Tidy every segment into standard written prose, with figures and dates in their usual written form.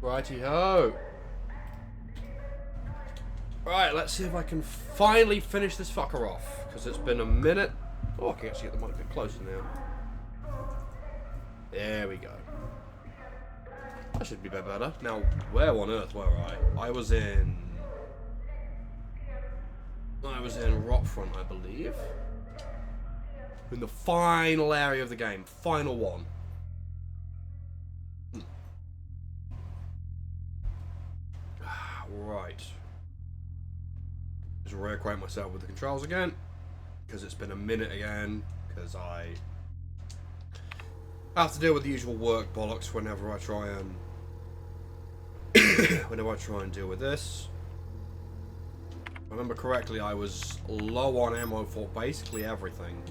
Righty-ho. Right, let's see if I can finally finish this fucker off. Because it's been a minute. Oh, I can actually get the mic a bit closer now. There we go. That should be a bit better. Now, where on earth were I? I was in Rockfront, I believe. In the final area of the game. Final one. Right. Just reacquaint myself with the controls again. Because it's been a minute again. Because I have to deal with the usual work bollocks whenever I try and deal with this. If I remember correctly, I was low on ammo for basically everything.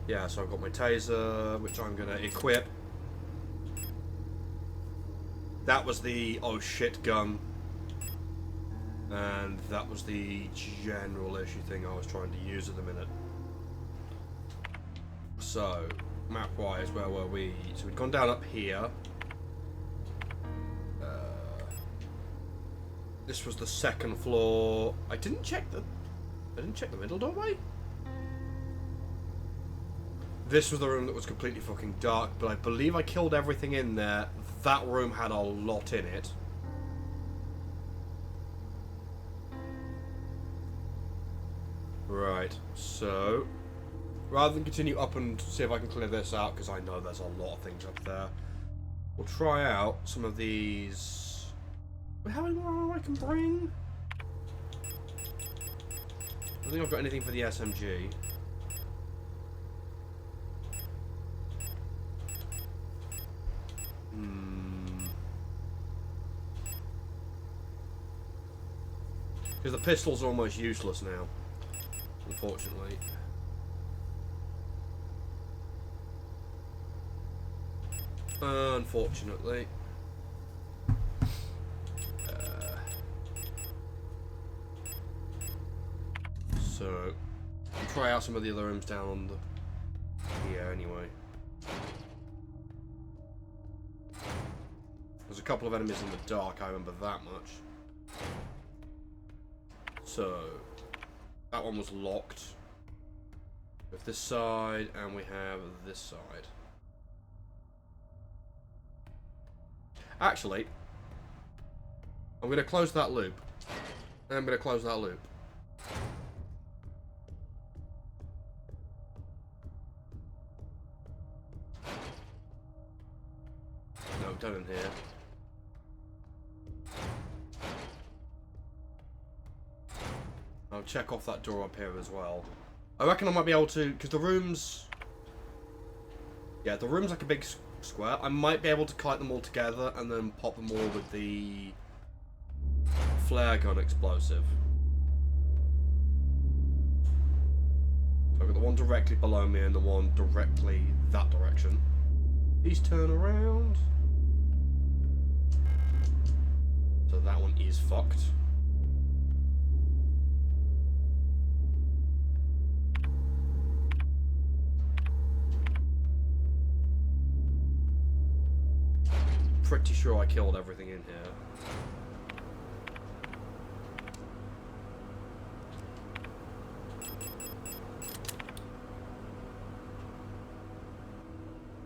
Yeah, so I've got my taser, which I'm gonna equip. That was the oh shit gun. And that was the general issue thing I was trying to use at the minute. So, map-wise, where were we? So we'd gone down up here. This was the second floor. I didn't check the middle doorway. This was the room that was completely fucking dark, but I believe I killed everything in there. That room had a lot in it. Right, so rather than continue up and see if I can clear this out, because I know there's a lot of things up there, we'll try out some of these. How many more I can bring? I don't think I've got anything for the SMG. Because the pistol's almost useless now, unfortunately. Unfortunately. So, I'll try out some of the other rooms down here anyway. There's a couple of enemies in the dark, I remember that much. So, that one was locked. We have this side, and we have this side. Actually, I'm going to close that loop. I'm going to close that loop. No, done in here. I'll check off that door up here as well. I reckon I might be able to, because the rooms... Yeah, the room's like a big square. I might be able to collect them all together and then pop them all with the flare gun explosive. So I've got the one directly below me and the one directly that direction. These turn around. So that one is fucked. Pretty sure I killed everything in here.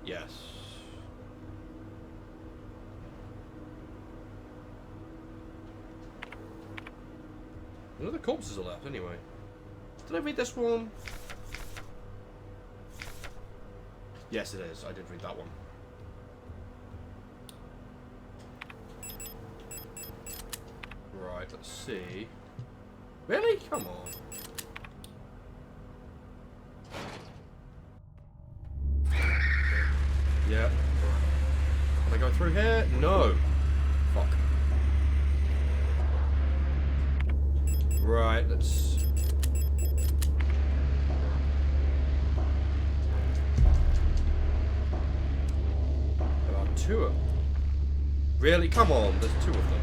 Yes. None of the corpses are left anyway. Did I read this one? Yes, it is. I did read that one. Right, let's see. Really? Come on. Yeah. Can I go through here? No. Fuck. Right, let's... There are two of them. Really? Come on, there's two of them.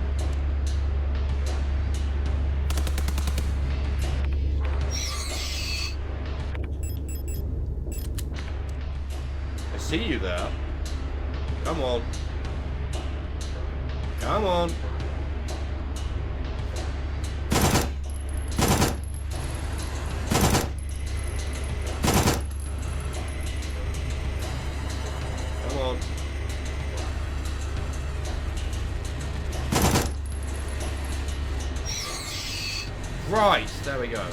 See you there. Come on. Come on. Come on. Right, there we go.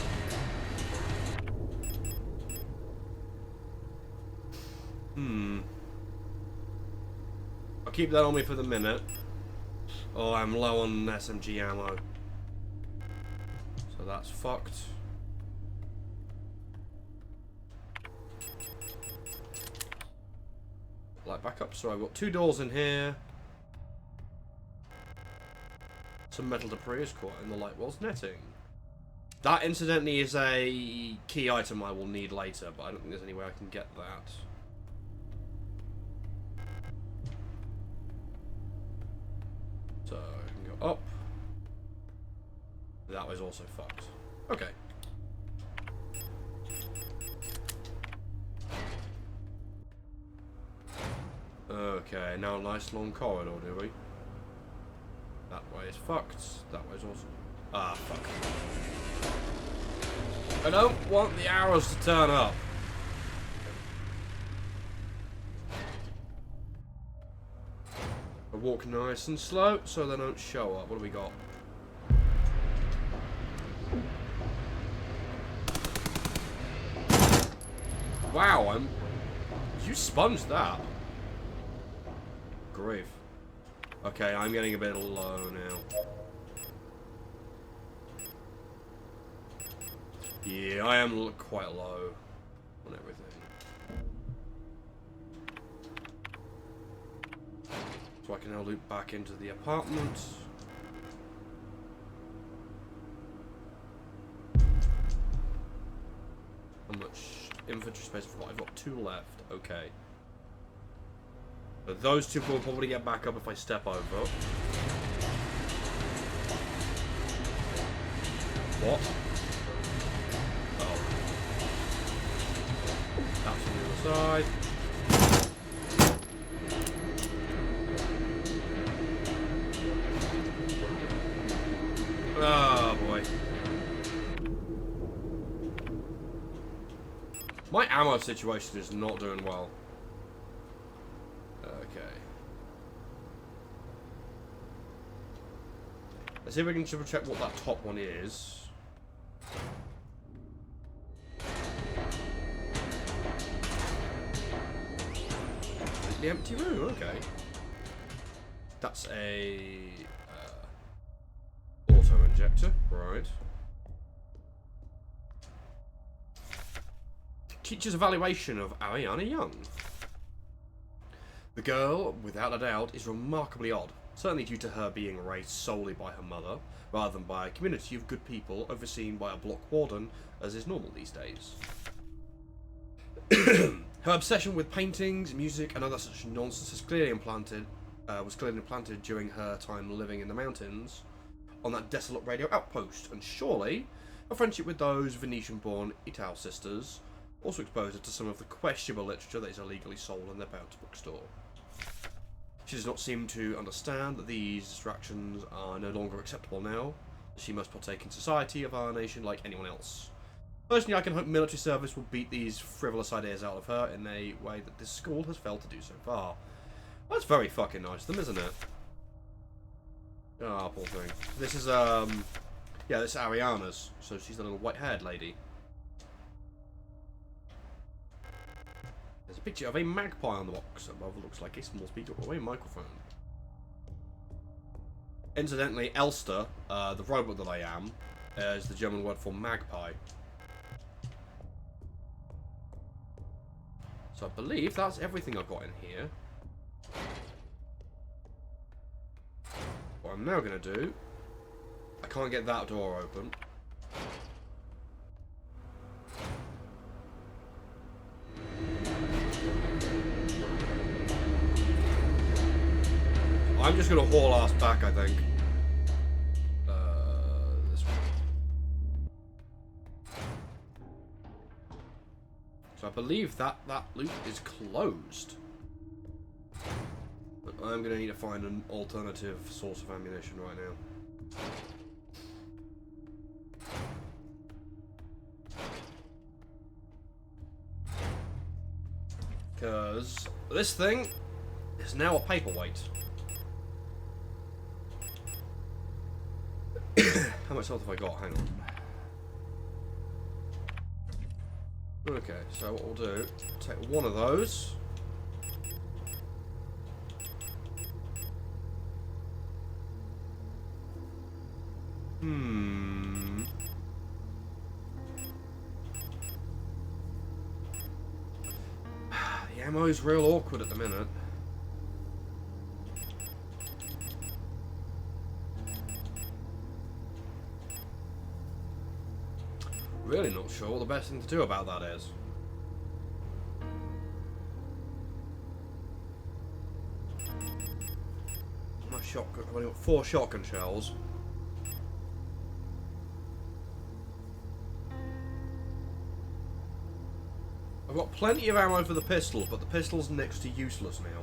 I'll keep that on me for the minute. Oh, I'm low on SMG ammo. So that's fucked. Light back up. So I've got 2 doors in here. Some metal debris is caught in the light walls netting. That, incidentally, is a key item I will need later, but I don't think there's any way I can get that. So, I can go up. That was also fucked. Okay. Okay, now a nice long corridor, do we? That way is fucked. That way is also... Ah, fuck. I don't want the arrows to turn up. I walk nice and slow so they don't show up. What do we got? Wow, you sponged that. Grief. Okay, I'm getting a bit low now. Yeah, I am quite low on everything. So I can now loop back into the apartment. How much inventory space have I got? I've got 2 left. Okay. But those 2 will probably get back up if I step over. What? Oh. That's on the other side. Oh boy. My ammo situation is not doing well. Okay. Let's see if we can triple check what that top one is. The empty room, okay. That's a auto injector, right. Teacher's evaluation of Ariana Young. The girl, without a doubt, is remarkably odd, certainly due to her being raised solely by her mother, rather than by a community of good people overseen by a block warden, as is normal these days. Her obsession with paintings, music, and other such nonsense was clearly implanted during her time living in the mountains on that desolate radio outpost, and surely a friendship with those Venetian-born Ital sisters also exposed her to some of the questionable literature that is illegally sold in their parents' bookstore. She does not seem to understand that these distractions are no longer acceptable now. She must partake in society of our nation like anyone else. Personally, I can hope military service will beat these frivolous ideas out of her in a way that this school has failed to do so far. That's very fucking nice of them, isn't it? Ah, oh, poor thing. This is, yeah, this is Ariana's, so she's the little white-haired lady. There's a picture of a magpie on the box above. Looks like a small speaker or a microphone. Incidentally, Elster, the robot that I am, is the German word for magpie. So I believe that's everything I've got in here. What I'm now going to do... I can't get that door open. I'm just going to haul ass back, I think. This one. So I believe that loop is closed. I'm going to need to find an alternative source of ammunition right now. Because this thing is now a paperweight. How much health have I got? Hang on. Okay, so what we'll do, take one of those. The ammo's real awkward at the minute. Really not sure what the best thing to do about that is. My shotgun, I've only got 4 shotgun shells. I've got plenty of ammo for the pistol, but the pistol's next to useless now.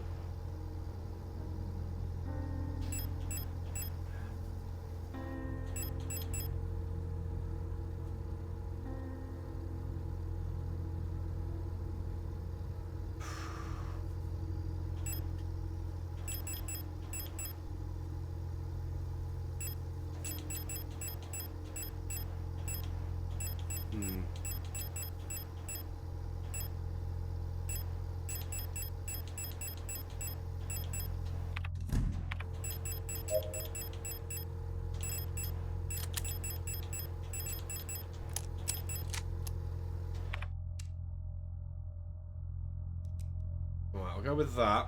Right, I'll go with that.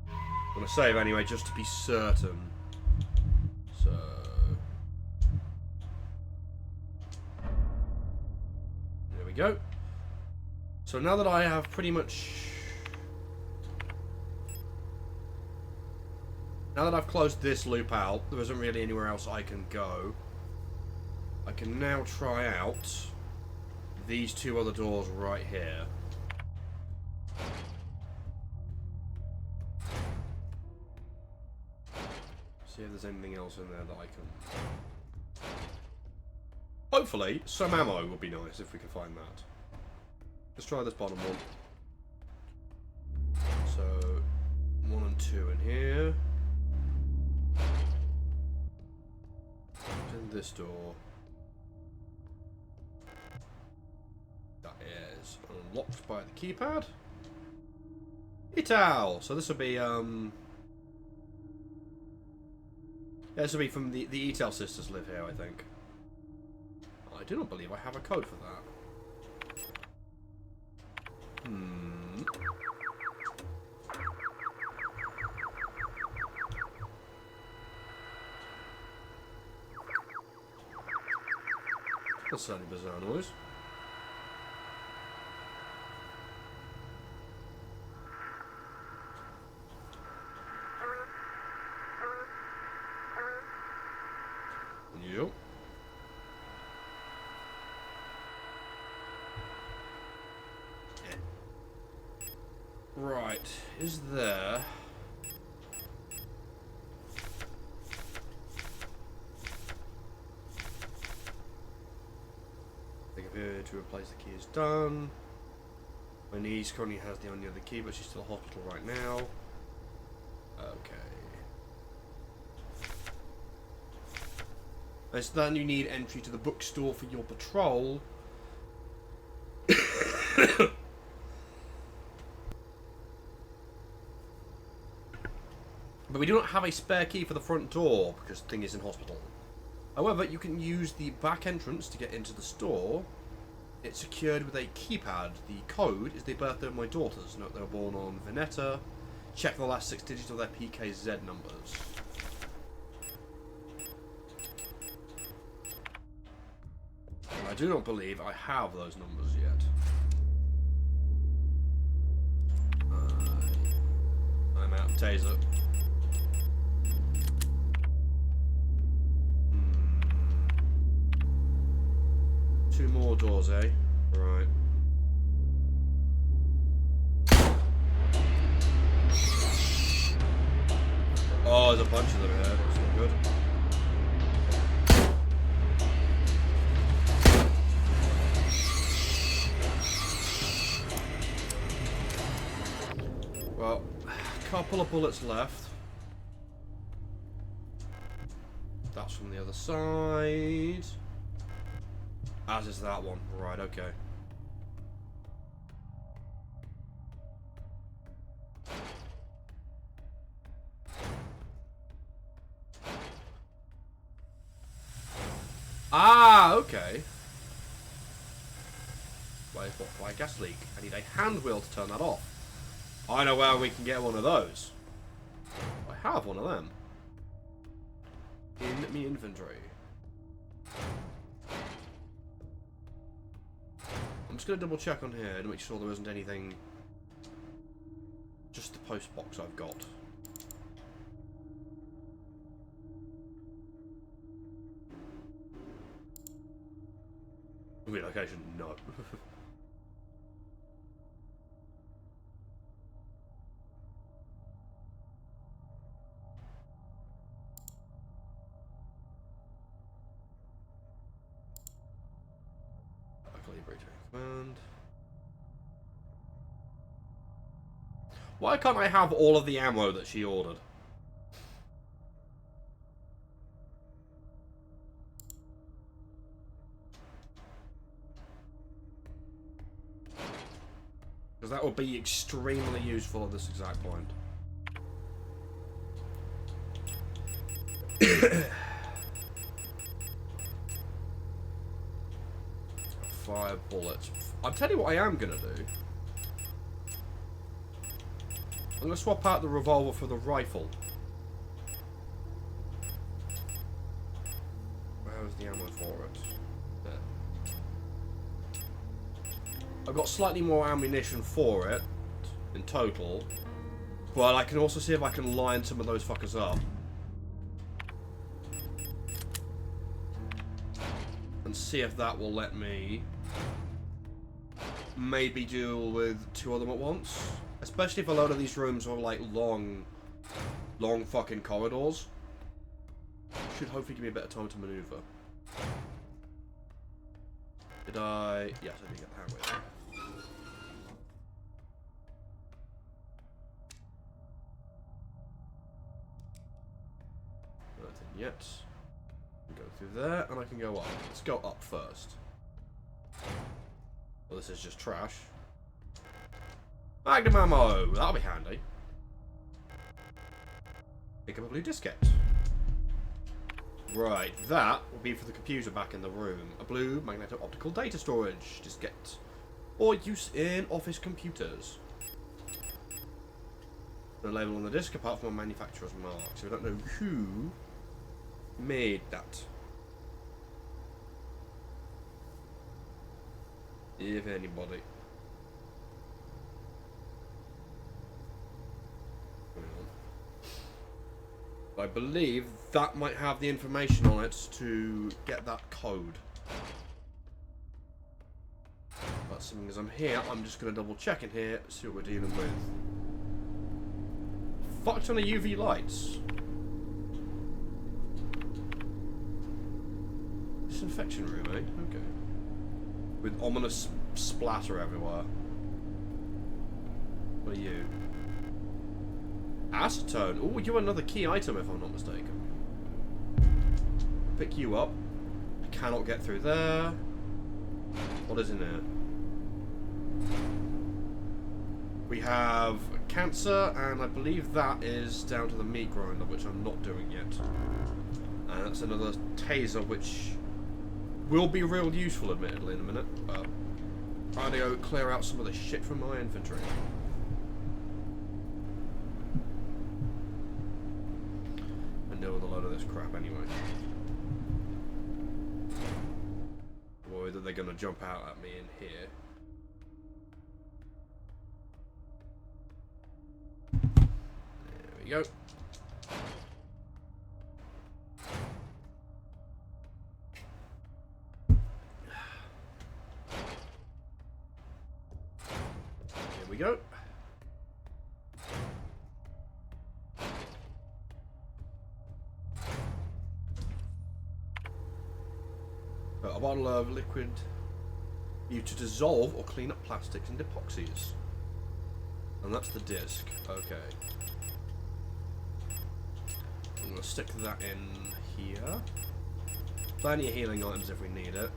I'm going to save anyway, just to be certain. So... there we go. So now that I have pretty much... now that I've closed this loop out, there isn't really anywhere else I can go. I can now try out these 2 other doors right here. See if there's anything else in there that I can... hopefully, some ammo would be nice if we can find that. Let's try this bottom one. So, 1 and 2 in here. In this door. That is unlocked by the keypad. Ital! So this will be, yeah, this will be from the Etel sisters live here, I think. I do not believe I have a code for that. That's certainly a bizarre noise. Yep. Right, is there... here to replace the key is done. My niece currently has the only other key, but she's still in hospital right now. Okay. So then you need entry to the bookstore for your patrol. But we do not have a spare key for the front door because the thing is in hospital. However, you can use the back entrance to get into the store. It's secured with a keypad. The code is the birthday of my daughters. Note they were born on Veneta. Check the last 6 digits of their PKZ numbers. I do not believe I have those numbers yet. I'm out of taser. Two more doors, eh? Right. Oh, there's a bunch of them here. That's not good. Well, a couple of bullets left. That's from the other side. As is that one. Right, okay. Ah, okay. Wait, what? Why gas leak? I need a hand wheel to turn that off. I know where we can get one of those. I have one of them. In my inventory. I'm just going to double check on here to make sure there isn't anything. Just the post box I've got. Relocation, no. Command. Why can't I have all of the ammo that she ordered? Because that would be extremely useful at this exact point. Fire bullets. I'll tell you what I am gonna do. I'm gonna swap out the revolver for the rifle. Where is the ammo for it? There. I've got slightly more ammunition for it in total, but I can also see if I can line some of those fuckers up. And see if that will let me maybe deal with two of them at once. Especially if a load of these rooms are like long fucking corridors. Should hopefully give me a bit of time to maneuver. Did I? Yes, I did get the hand wheel. Nothing yet. Go through there, and I can go up. Let's go up first. Well, this is just trash. Magnum ammo! That'll be handy. Pick up a blue diskette. Right, that will be for the computer back in the room. A blue magneto-optical data storage diskette. For use in office computers. No label on the disc apart from a manufacturer's mark, so we don't know who made that. If anybody. I believe that might have the information on it to get that code. But seeing as I'm here, I'm just going to double check in here, see what we're dealing with. Fuck ton of UV lights. Disinfection room, eh? Okay. With ominous splatter everywhere. What are you? Acetone. Oh, you're another key item if I'm not mistaken. Pick you up. I cannot get through there. What is in there? We have cancer, and I believe that is down to the meat grinder, which I'm not doing yet. And that's another taser, which will be real useful, admittedly, in a minute. But trying to go clear out some of the shit from my inventory. And deal with a load of this crap anyway. Worry that they're going to jump out at me in here. There we go. Here we go. A bottle of liquid used to dissolve or clean up plastics and epoxies. And that's the disc. Okay. I'm going to stick that in here. Plenty of healing items if we need it.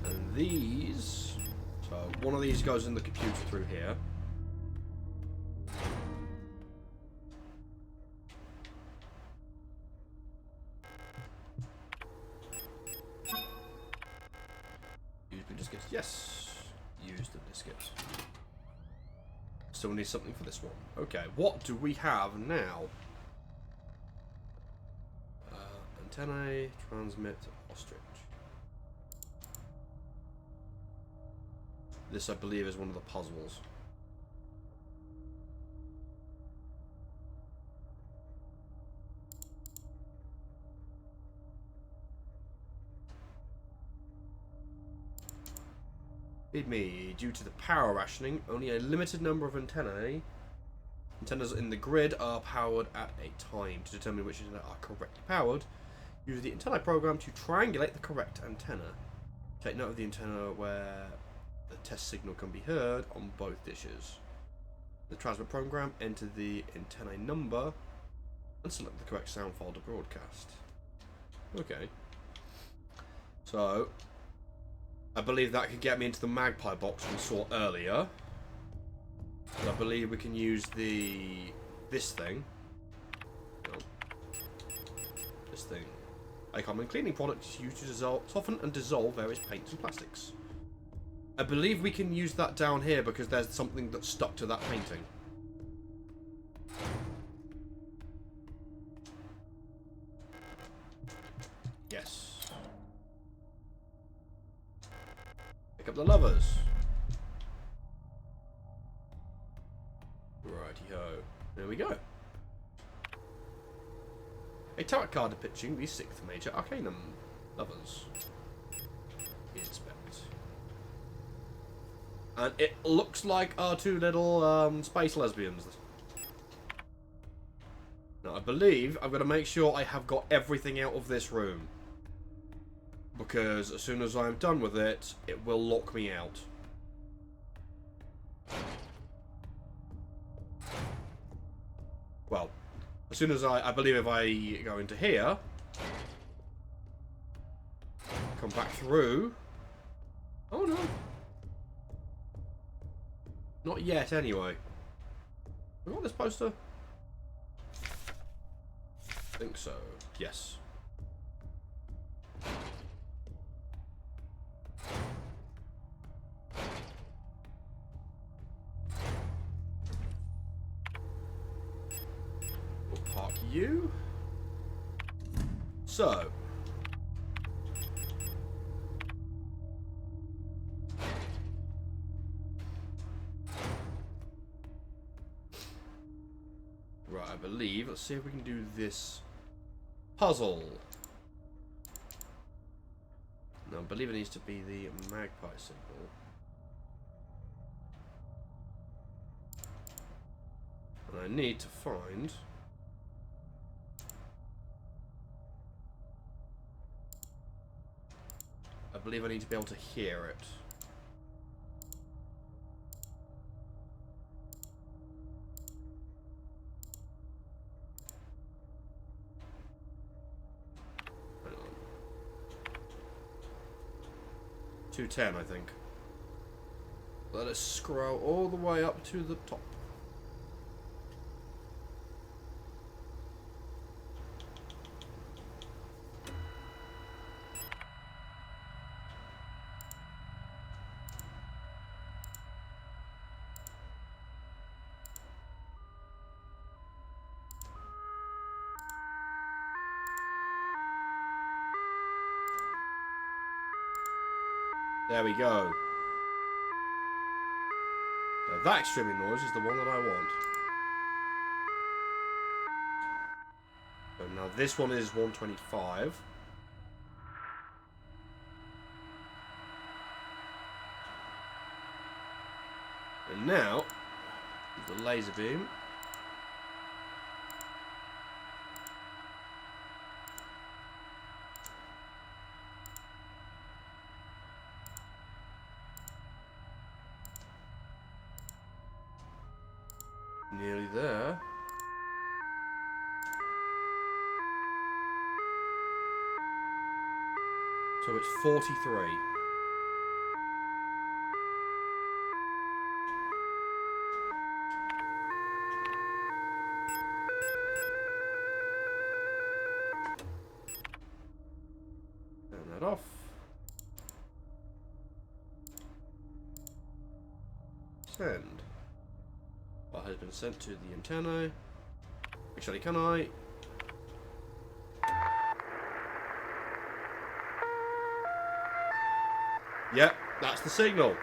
And these... So, one of these goes in the computer through here. Use the discs. Yes! Use the discs. Still need something for this one. Okay, what do we have now? Antennae, transmit, ostrich. This, I believe, is one of the puzzles. Feed me. Due to the power rationing, only a limited number of antennas in the grid are powered at a time. To determine which antennae are correctly powered, use the antenna program to triangulate the correct antenna. Take note of the antenna where the test signal can be heard on both dishes. The transmit program, enter the antenna number and select the correct sound file to broadcast. Okay. So, I believe that could get me into the magpie box we saw earlier. And I believe we can use this thing. No. This thing. A common cleaning product is used to soften and dissolve various paints and plastics. I believe we can use that down here because there's something that's stuck to that painting. Yes. Pick up the levers. Righty-ho. There we go. A tarot card depicting the 6th major arcanum. Levers. Inspect. And it looks like our two little space lesbians. Now, I believe I'm going to make sure I have got everything out of this room. Because as soon as I'm done with it, it will lock me out. Well, as soon as I believe if I go into here, come back through. Oh no. Not yet, anyway. We got this poster? I think so. Yes. We'll park you. So. Right, I believe. Let's see if we can do this puzzle. No, I believe it needs to be the magpie signal. And I need to find... I believe I need to be able to hear it. Hang on. 210, I think. Let us scroll all the way up to the top. There we go. Now that extremely noise is the one that I want. So now this one is 125. And now, the laser beam. Nearly there. So it's 43. Turn that off. Send. What has been sent to the antenna? Actually, can I? Yep, that's the signal.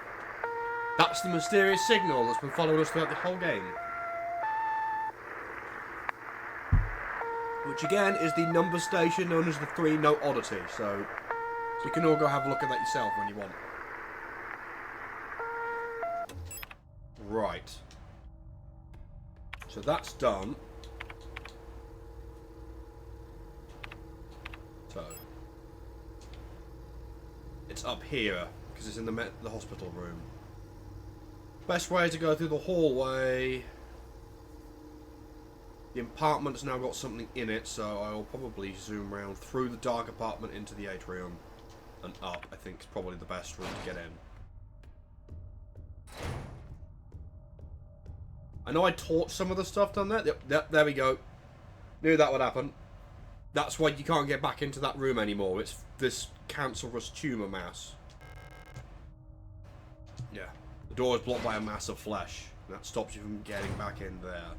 That's the mysterious signal that's been following us throughout the whole game. Which again is the number station known as the 3-note oddity, so you can all go have a look at that yourself when you want. Right. So that's done. So it's up here because it's in the hospital room. Best way to go through the hallway. The apartment's now got something in it, so I'll probably zoom around through the dark apartment into the atrium and up. I think is probably the best route to get in. I know I taught some of the stuff down there. Yep, there we go. Knew that would happen. That's why you can't get back into that room anymore. It's this cancerous tumour mass. Yeah. The door is blocked by a mass of flesh. And that stops you from getting back in there.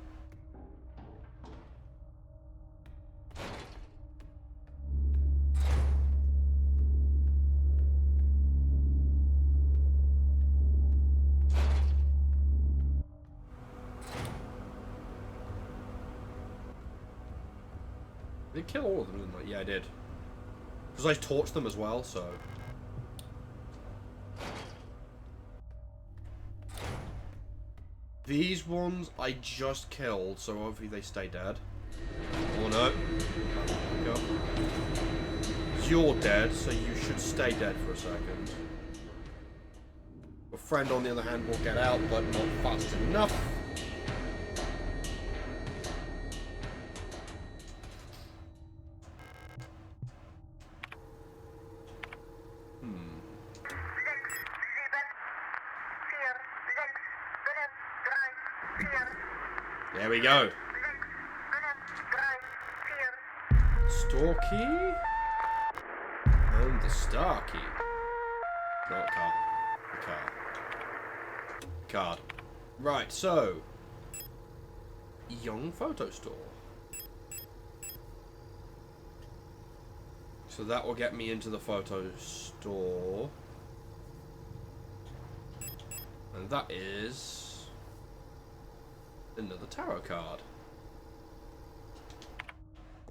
I did kill all of them, didn't I? Yeah, I did. Because I torched them as well, so... These ones I just killed, so hopefully they stay dead. Oh no. Go. You're dead, so you should stay dead for a second. Your friend, on the other hand, will get out, but not fast enough. There we go. Store key? And the star key. Not card. The card. Card. Right, so. Young photo store. So that will get me into the photo store. And that is... another tarot card.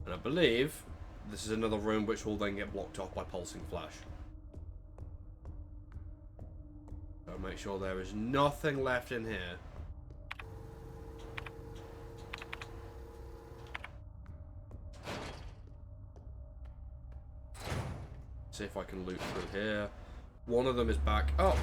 And I believe this is another room which will then get blocked off by pulsing flash. So make sure there is nothing left in here. See if I can loot through here. One of them is back up.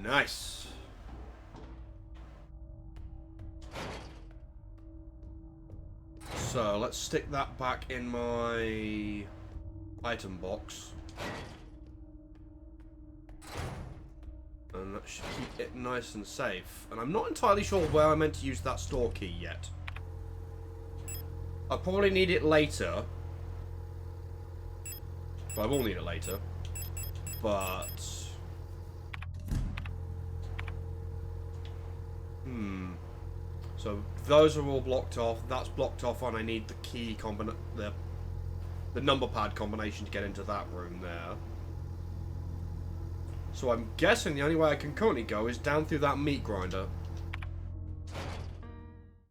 Nice. So let's stick that back in my item box. And that should keep it nice and safe. And I'm not entirely sure where I meant to use that store key yet. I'll probably need it later. Well, I will need it later. But... So those are all blocked off. That's blocked off, and I need the key the number pad combination to get into that room there. So I'm guessing the only way I can currently go is down through that meat grinder